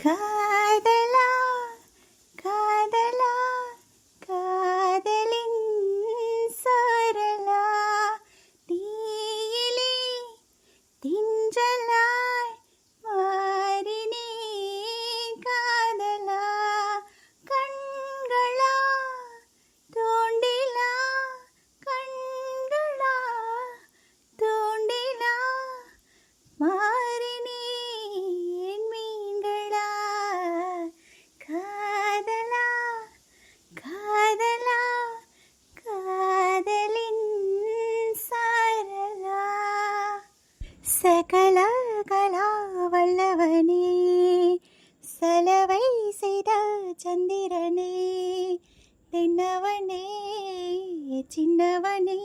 காதலா காதலா காதலின் சாரலா தீயிலே திஞ்சலாய் மாறினே காதலா கண்களா தோண்டிலா கண்களா தோண்டிலா மாறினே என் மீன்களா காதலா காதலா காதலின் சாரலா சகல கலா வல்லவனே சலவை செய்த சந்திரனே தென்னவனே சின்னவனே